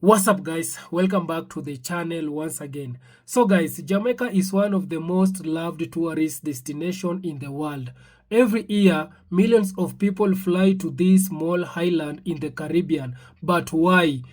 What's up guys, welcome back to the channel once again. So guys, Jamaica is one of the most loved tourist destination in the world. Every year millions of people fly to this small island in the Caribbean. But why?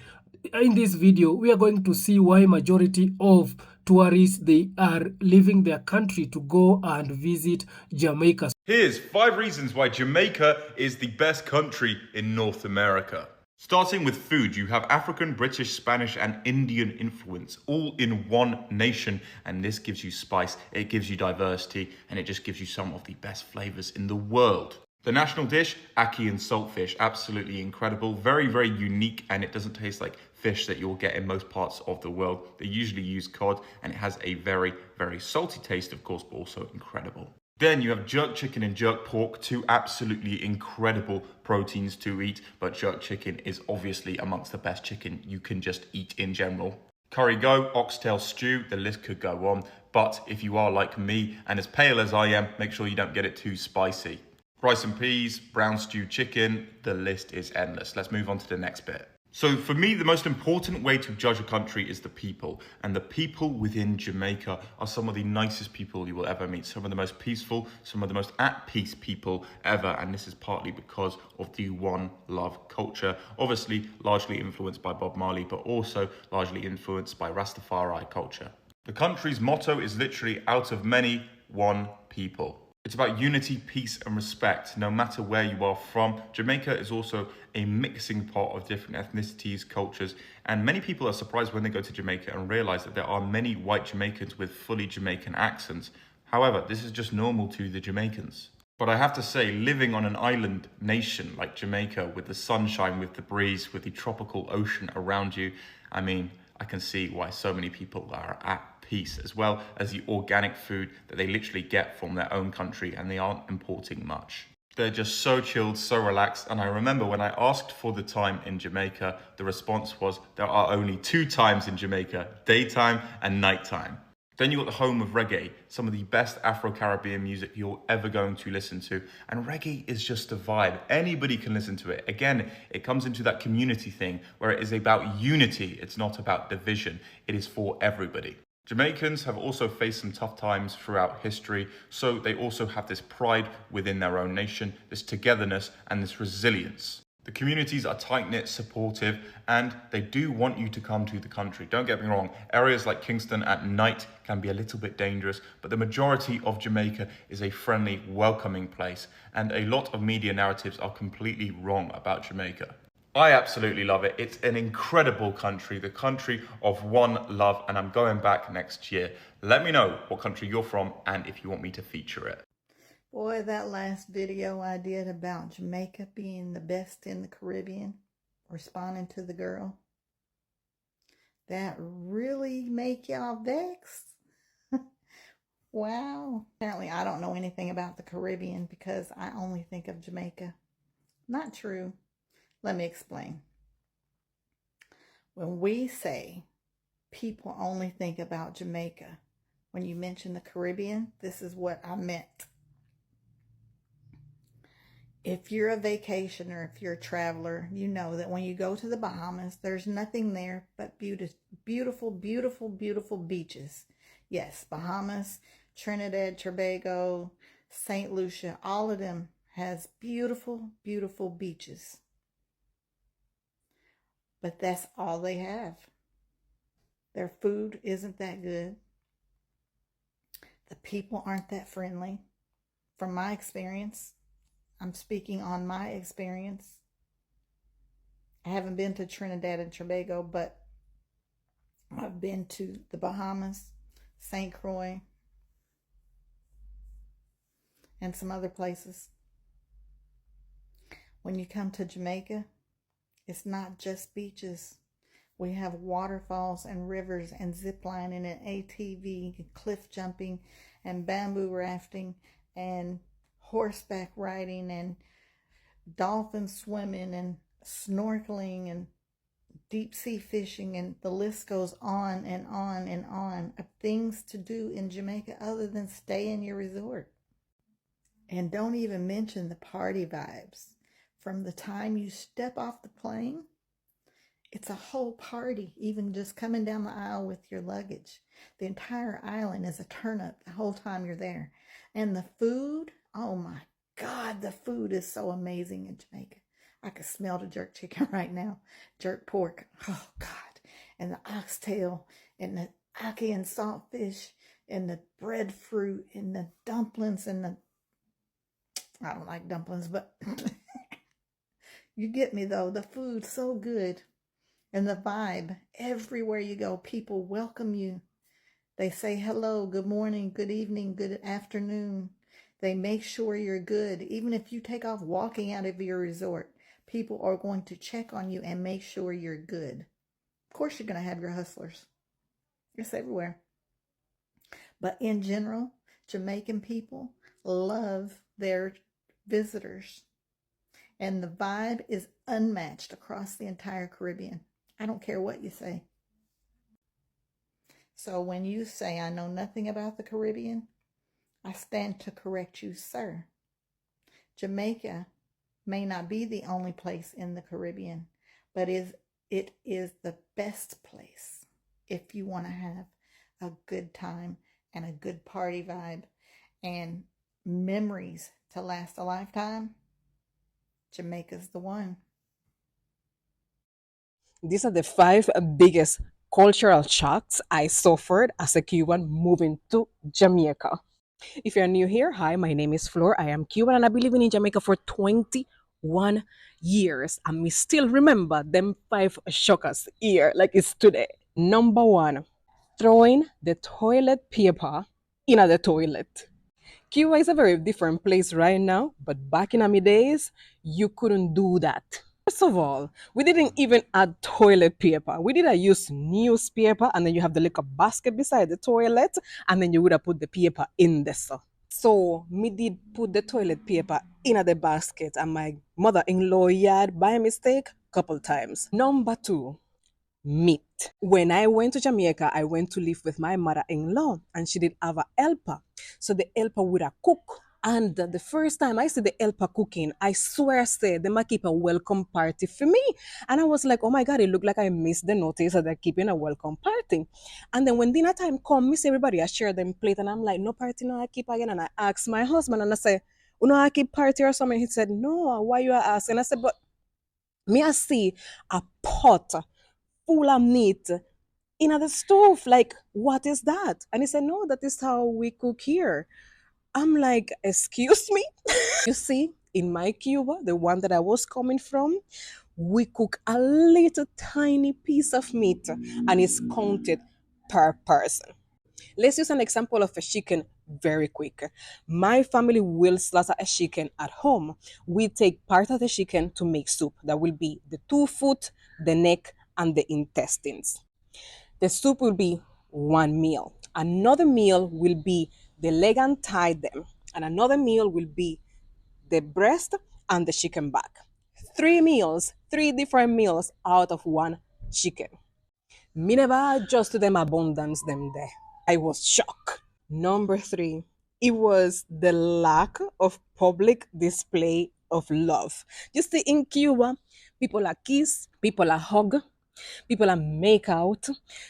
In this video we are going to see why majority of tourists they are leaving their country to go and visit Jamaica. Here's 5 reasons why Jamaica is the best country in North America. Starting with food, you have African, British, Spanish, and Indian influence all in one nation, and this gives you spice, it gives you diversity, and it just gives you some of the best flavors in the world. The national dish, ackee and saltfish, absolutely incredible, very, very unique, and it doesn't taste like fish that you'll get in most parts of the world. They usually use cod, and it has a very, very salty taste, of course, but also incredible. Then you have jerk chicken and jerk pork, two absolutely incredible proteins to eat, but jerk chicken is obviously amongst the best chicken you can just eat in general. Curry goat, oxtail stew, the list could go on, but if you are like me and as pale as I am, make sure you don't get it too spicy. Rice and peas, brown stewed chicken, the list is endless. Let's move on to the next bit. So for me, the most important way to judge a country is the people. And the people within Jamaica are some of the nicest people you will ever meet. Some of the most peaceful, some of the most at peace people ever. And this is partly because of the one love culture. Obviously, largely influenced by Bob Marley, but also largely influenced by Rastafari culture. The country's motto is literally out of many, one people. It's about unity, peace, and respect, no matter where you are from. Jamaica is also a mixing pot of different ethnicities, cultures, and many people are surprised when they go to Jamaica and realize that there are many white Jamaicans with fully Jamaican accents. However, this is just normal to the Jamaicans. But I have to say, living on an island nation like Jamaica, with the sunshine, with the breeze, with the tropical ocean around you, I can see why so many people are at peace, as well as the organic food that they literally get from their own country and they aren't importing much. They're just so chilled, so relaxed. And I remember when I asked for the time in Jamaica, the response was there are only two times in Jamaica, daytime and nighttime. Then you've got the home of reggae, some of the best Afro-Caribbean music you're ever going to listen to. And reggae is just a vibe. Anybody can listen to it. Again, it comes into that community thing where it is about unity. It's not about division. It is for everybody. Jamaicans have also faced some tough times throughout history, so they also have this pride within their own nation, this togetherness and this resilience. The communities are tight-knit, supportive, and they do want you to come to the country. Don't get me wrong, areas like Kingston at night can be a little bit dangerous, but the majority of Jamaica is a friendly, welcoming place, and a lot of media narratives are completely wrong about Jamaica. I absolutely love it. It's an incredible country, the country of one love, and I'm going back next year. Let me know what country you're from and if you want me to feature it. Boy, that last video I did about Jamaica being the best in the Caribbean, responding to the girl, that really make y'all vexed? Wow. Apparently I don't know anything about the Caribbean because I only think of Jamaica. Not true. Let me explain. When we say people only think about Jamaica, when you mention the Caribbean, this is what I meant. If you're a vacationer, if you're a traveler, you know that when you go to the Bahamas, there's nothing there but beautiful, beautiful, beautiful beaches. Yes, Bahamas, Trinidad, Tobago, St. Lucia, all of them has beautiful, beautiful beaches. But that's all they have. Their food isn't that good. The people aren't that friendly. From my experience, I'm speaking on my experience. I haven't been to Trinidad and Tobago, but I've been to the Bahamas, St. Croix, and some other places. When you come to Jamaica, it's not just beaches. We have waterfalls and rivers and zip lining and ATV, cliff jumping and bamboo rafting and horseback riding and dolphin swimming and snorkeling and deep sea fishing, and the list goes on and on and on of things to do in Jamaica other than stay in your resort. And don't even mention the party vibes. From the time you step off the plane It's a whole party, even just coming down the aisle with your luggage. The entire island is a turn up the whole time you're there. And the food, oh my God, the food is so amazing in Jamaica. I can smell the jerk chicken right now, jerk pork. Oh God. And the oxtail and the ackee and saltfish and the breadfruit and the dumplings and the, I don't like dumplings, but you get me though. The food's so good. And the vibe, everywhere you go, people welcome you. They say hello, good morning, good evening, good afternoon. They make sure you're good. Even if you take off walking out of your resort, people are going to check on you and make sure you're good. Of course, you're going to have your hustlers. It's everywhere. But in general, Jamaican people love their visitors. And the vibe is unmatched across the entire Caribbean. I don't care what you say. So when you say I know nothing about the Caribbean, I stand to correct you, sir. Jamaica may not be the only place in the Caribbean, but it is the best place if you want to have a good time and a good party vibe and memories to last a lifetime. Jamaica's the one. These are the five biggest cultural shocks I suffered as a Cuban moving to Jamaica. If you're new here, hi, my name is Flor. I am Cuban and I've been living in Jamaica for 21 years. And we still remember them five shockers here like it's today. Number one, throwing the toilet paper in the toilet. Cuba is a very different place right now, but back in my days, you couldn't do that. First of all, we didn't even add toilet paper. We did use newspaper, and then you have the little basket beside the toilet, and then you would have put the paper in there. So me did put the toilet paper in the basket, and my mother-in-law had by mistake couple times. Number two, meat. When I went to Jamaica, I went to live with my mother-in-law, and she did have a helper. So the helper would have cook. And the first time I see the helper cooking, I swear, say, they might keep a welcome party for me. And I was like, oh my God, it looked like I missed the notice that they're keeping a welcome party. And then when dinner time come, miss everybody, I share them plate. And I'm like, no party, no, I keep again. And I asked my husband, and I say, you know, I keep party or something. He said, no, why you are asking? I said, but me I see a pot full of meat in the stove. Like, what is that? And he said, no, that is how we cook here. I'm like, excuse me? You see, in my Cuba, the one that I was coming from, we cook a little tiny piece of meat and it's counted per person. Let's use an example of a chicken very quick. My family will slaughter a chicken at home. We take part of the chicken to make soup. That will be the 2 foot, the neck, and the intestines. The soup will be one meal. Another meal will be the leg and thigh them. And another meal will be the breast and the chicken back. 3 meals, 3 different meals out of one chicken. Me never adjust to them abundance them there. I was shocked. Number three, it was the lack of public display of love. You see, in Cuba, people are kiss, people are hug, people are make out,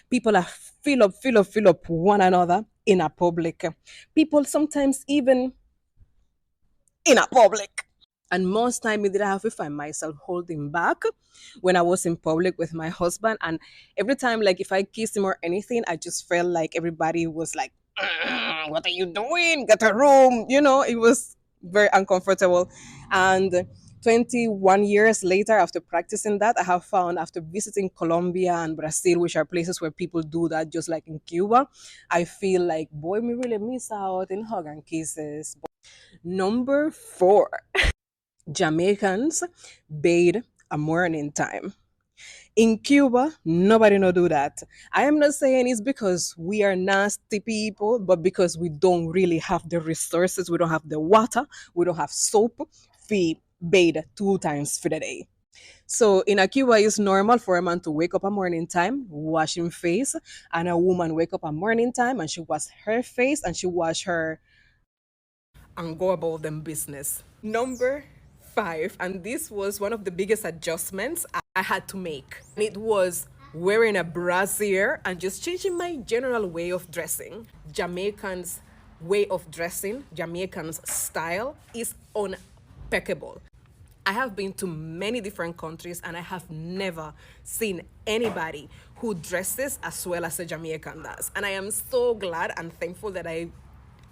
people are fill up one another in a public. People sometimes even in a public. And most time I did have to find myself holding back when I was in public with my husband. And every time, like if I kissed him or anything, I just felt like everybody was like, what are you doing? Get a room. You know, it was very uncomfortable. And 21 years later, after practicing that, I have found after visiting Colombia and Brazil, which are places where people do that, just like in Cuba, I feel like, boy, me really miss out in hug and kisses. Number four, Jamaicans bathe a morning time. In Cuba, nobody no do that. I am not saying it's because we are nasty people, but because we don't really have the resources, we don't have the water, we don't have soap, we bathe 2 times for the day. So in a Cuba, it's normal for a man to wake up a morning time, wash his face, and a woman wake up a morning time and she wash her face and she wash her and go about them business. Number 5, and this was one of the biggest adjustments I had to make. And it was wearing a brassiere and just changing my general way of dressing. Jamaicans' way of dressing, Jamaicans' style is impeccable. I have been to many different countries and I have never seen anybody who dresses as well as a Jamaican does. And I am so glad and thankful that I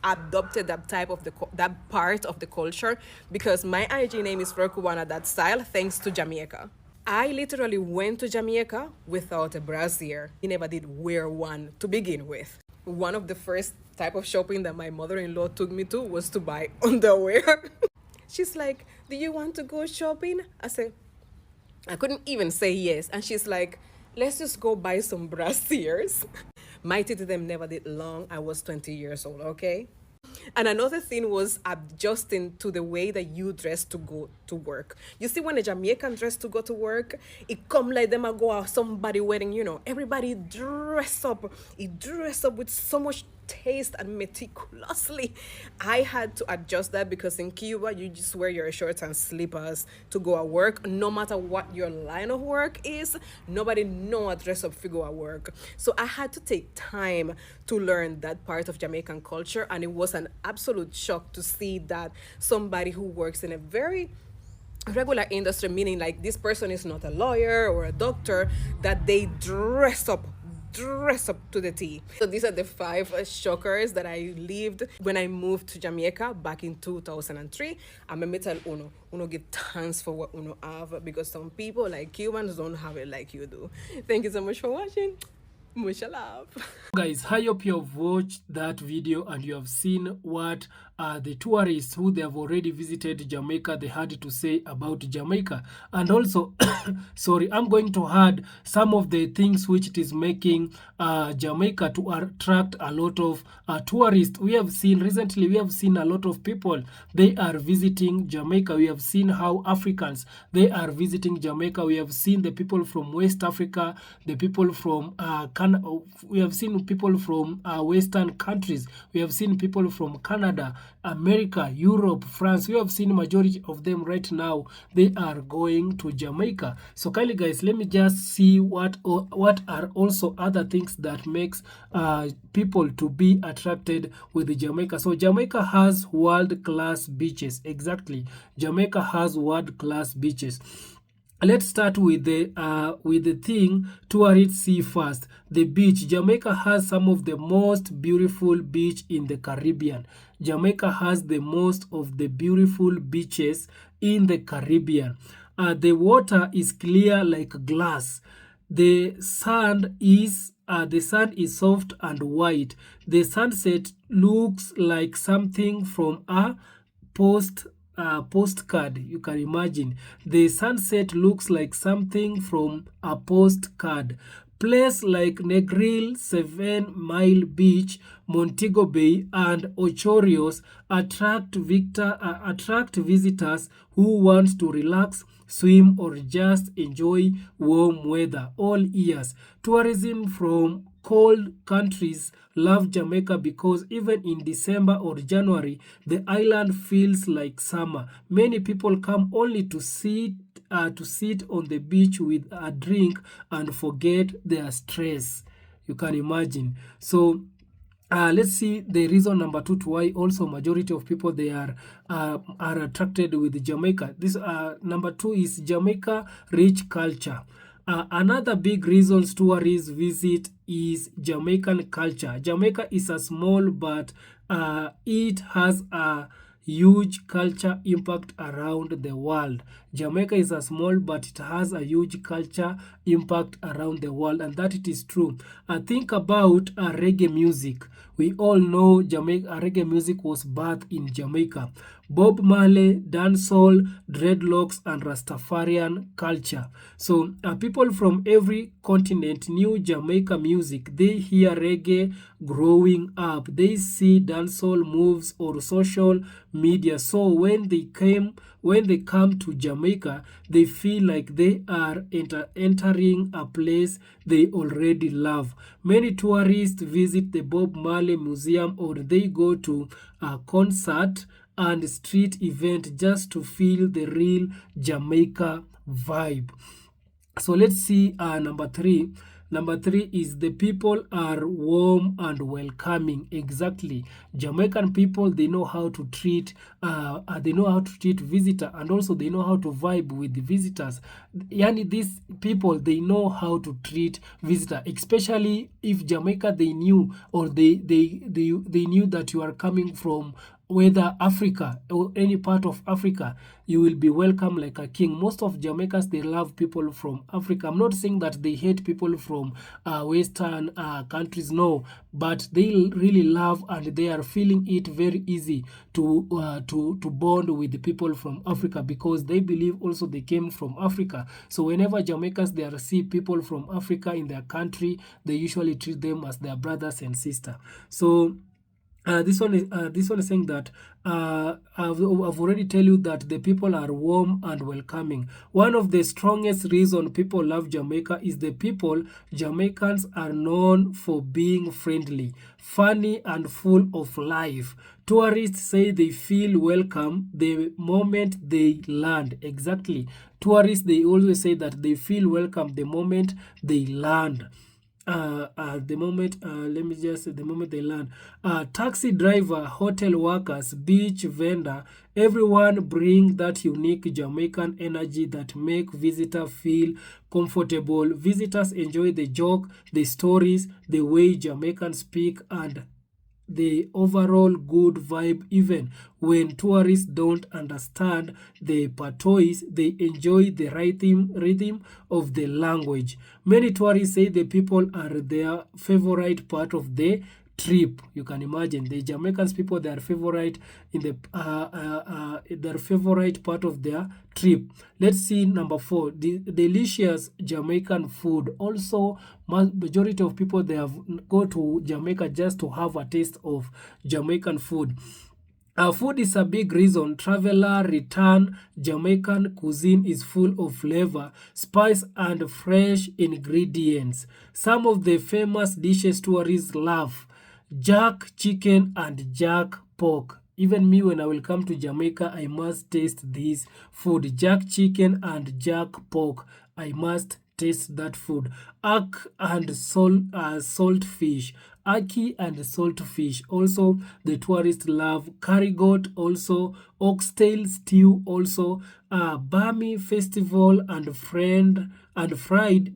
adopted that type of that part of the culture, because my IG name is Rokuwana that style thanks to Jamaica. I literally went to Jamaica without a brassiere. I never did wear one to begin with. One of the first type of shopping that my mother-in-law took me to was to buy underwear. She's like, "Do you want to go shopping?" I said, I couldn't even say yes. And she's like, "Let's just go buy some brassieres." My to them never did long. I was 20 years old, okay? And another thing was adjusting to the way that you dress to go to work. You see, when a Jamaican dress to go to work, it come like them a go out somebody wedding, everybody dress up. It dress up with so much taste and meticulously. I had to adjust that because in Cuba, you just wear your shorts and slippers to go at work. No matter what your line of work is, nobody know a dress up to go at work. So I had to take time to learn that part of Jamaican culture, and it was an absolute shock to see that somebody who works in a very regular industry, meaning like this person is not a lawyer or a doctor, that they dress up to the T. So these are the 5 shockers that I lived when I moved to Jamaica back in 2003. And let me tell Uno give thanks for what Uno have, because some people like Cubans don't have it like you do. Thank you so much for watching. Much love. Guys, I hope you have watched that video and you have seen what the tourists who they have already visited Jamaica, they had to say about Jamaica. And also, sorry, I'm going to add some of the things which it is making Jamaica to attract a lot of tourists. We have seen recently, we have seen a lot of people, they are visiting Jamaica. We have seen how Africans, they are visiting Jamaica. We have seen the people from West Africa, the people from we have seen people from Western countries. We have seen people from Canada, America, Europe, France. We have seen majority of them right now. They are going to Jamaica. So kindly guys, let me just see what are also other things that makes people to be attracted with Jamaica. So Jamaica has world-class beaches. Exactly. Jamaica has world-class beaches. Let's start with the thing tourists see first. The beach. Jamaica has some of the most beautiful beach in the Caribbean. Jamaica has the most of the beautiful beaches in the Caribbean. The water is clear like glass. The sand is soft and white. The sunset looks like something from a postcard. You can imagine the sunset looks like something from a postcard. Place like Negril, 7 Mile Beach, Montego Bay, and Ochorios attract visitors who want to relax, swim, or just enjoy warm weather all years. Tourism from cold countries love Jamaica because even in December or January, the island feels like summer. Many people come only to sit on the beach with a drink and forget their stress. You can imagine. So let's see the reason number 2 to why also majority of people they are attracted with Jamaica. This number 2 is Jamaica rich culture. Another big reason tourists visit is Jamaican culture. Jamaica is a small, but it has a huge culture impact around the world. Jamaica is a small, but it has a huge culture impact around the world, and that it is true. Think about reggae music. We all know reggae music was birthed in Jamaica. Bob Marley, dancehall, dreadlocks, and Rastafarian culture. So people from every continent knew Jamaica music. They hear reggae growing up. They see dancehall moves or social media. So when they come to Jamaica, they feel like they are entering a place they already love. Many tourists visit the Bob Marley Museum, or they go to a concert and street event just to feel the real Jamaica vibe. So let's see number three. Number three is the people are warm and welcoming. Exactly. Jamaican people, they know how to treat visitor, and also they know how to vibe with the visitors. Yani these people, they know how to treat visitor, especially if Jamaica, they knew, or they knew that you are coming from whether Africa or any part of Africa, you will be welcome like a king. Most of Jamaicans, they love people from Africa. I'm not saying that they hate people from Western countries, no, but they really love, and they are feeling it very easy to bond with the people from Africa, because they believe also they came from Africa. So whenever Jamaicans, they see people from Africa in their country, they usually treat them as their brothers and sisters. So this one is saying that I've already tell you that the people are warm and welcoming. One of the strongest reason people love Jamaica is the people. Jamaicans are known for being friendly, funny, and full of life. Tourists say they feel welcome the moment they land. Exactly. Tourists, they always say that they feel welcome the moment they land. The moment they land, taxi driver, hotel workers, beach vendor, everyone bring that unique Jamaican energy that make visitor feel comfortable. Visitors enjoy the joke, the stories, the way Jamaicans speak, and the overall good vibe. Even when tourists don't understand the patois, they enjoy the rhythm of the language. Many tourists say the people are their favorite part of the trip. You can imagine the Jamaicans people, their favorite in their favorite part of their trip. Let's see number four, the delicious Jamaican food. Also, majority of people, they have go to Jamaica just to have a taste of Jamaican food. Food is a big reason traveler return. Jamaican cuisine is full of flavor, spice, and fresh ingredients. Some of the famous dishes tourists love: jack chicken and jack pork. Even me, when I will come to Jamaica, I must taste this food. Jack chicken and jack pork. I must taste that food. Ack and salt fish. Aki and salt fish. Also, the tourists love curry goat. Also, oxtail stew. Also, Bami festival and fried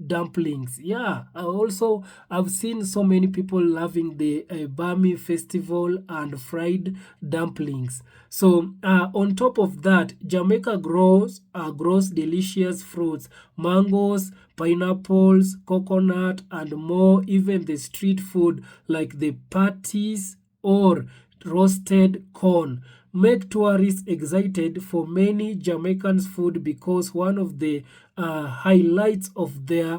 dumplings. Yeah, I've seen so many people loving the Bami festival and fried dumplings. So on top of that, Jamaica grows delicious fruits, mangoes, pineapples, coconut, and more. Even the street food like the patties or roasted corn make tourists excited for many Jamaicans food, because one of the highlights of their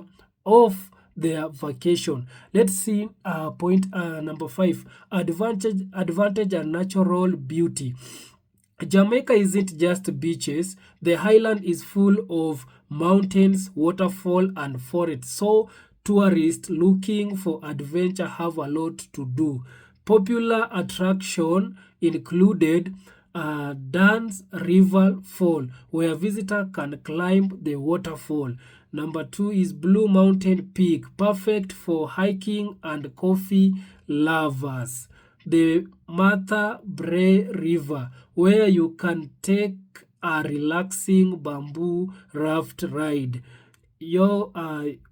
vacation. Let's see point number five, advantage and natural beauty. Jamaica isn't just beaches. The highland is full of mountains, waterfall, and forests. So tourists looking for adventure have a lot to do. Popular attraction included Dance River Fall, where visitor can climb the waterfall. Number two is Blue Mountain Peak, perfect for hiking and coffee lovers. The Martha Brae River, where you can take a relaxing bamboo raft ride. Your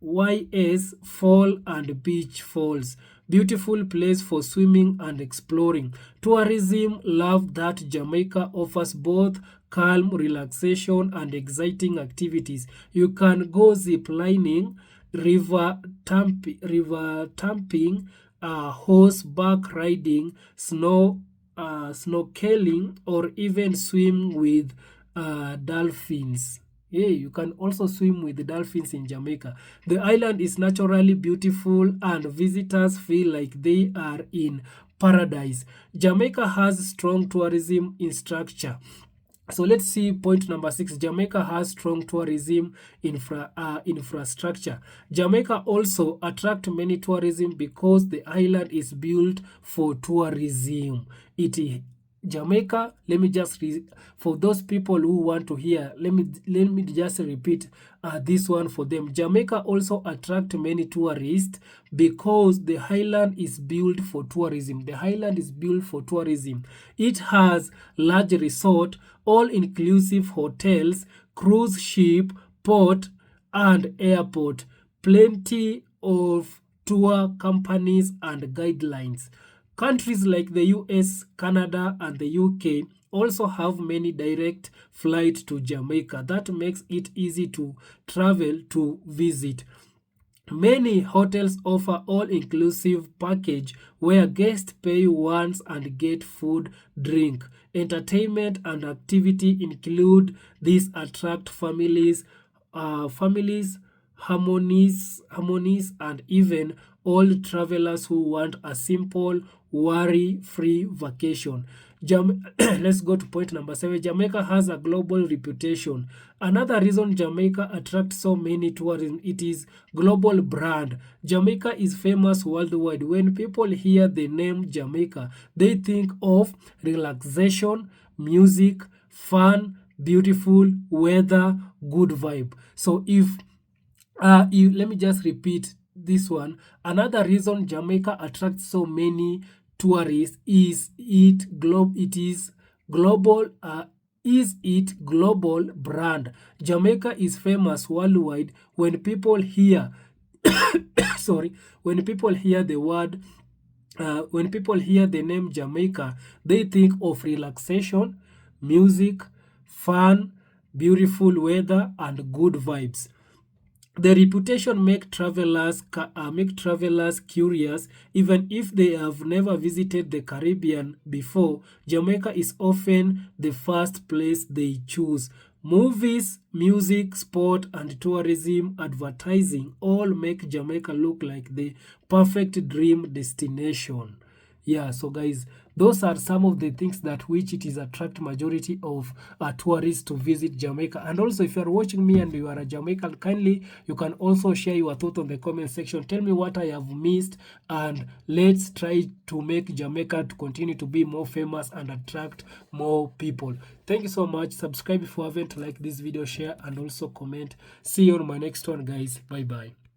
YS Fall and Beach Falls, beautiful place for swimming and exploring. Tourism love that Jamaica offers both calm relaxation and exciting activities. You can go zip lining, river tamping, horseback riding, snorkeling, or even swim with dolphins. Yeah, you can also swim with the dolphins in Jamaica. The island is naturally beautiful and visitors feel like they are in paradise. Jamaica has strong tourism infrastructure. So let's see point number six. Jamaica has strong tourism infrastructure. Jamaica also attract many tourism because the island is built for tourism. Jamaica, let me just for those people who want to hear, let me just repeat this one for them. Jamaica also attract many tourists because the highland is built for tourism. The highland is built for tourism. It has large resort, all inclusive hotels, cruise ship, port and airport, plenty of tour companies and guidelines. Countries like the US, Canada, and the UK also have many direct flights to Jamaica. That makes it easy to travel to visit. Many hotels offer all-inclusive package where guests pay once and get food, drink. Entertainment and activity include these attract families, harmonies, and even old travelers who want a simple, worry-free vacation. Let's go to point number 7. Jamaica has a global reputation. Another reason Jamaica attracts so many tourists, it is global brand. Jamaica is famous worldwide. When people hear the name Jamaica, they think of relaxation, music, fun, beautiful weather, good vibe. So let me just repeat this one. Another reason Jamaica attracts so many tourists is it global brand. Jamaica is famous worldwide. When people hear sorry, when people hear the name Jamaica, they think of relaxation, music, fun, beautiful weather, and good vibes. The reputation make travelers curious even if they have never visited the Caribbean before. Jamaica is often the first place they choose. Movies, music, sport, and tourism advertising all make Jamaica look like the perfect dream destination. Yeah, so guys, those are some of the things that which it is attract majority of tourists to visit Jamaica. And also, if you are watching me and you are a Jamaican, kindly you can also share your thought on the comment section. Tell me what I have missed, and let's try to make Jamaica to continue to be more famous and attract more people. Thank you so much. Subscribe if you haven't, like this video, share, and also comment. See you on my next one, guys. Bye bye.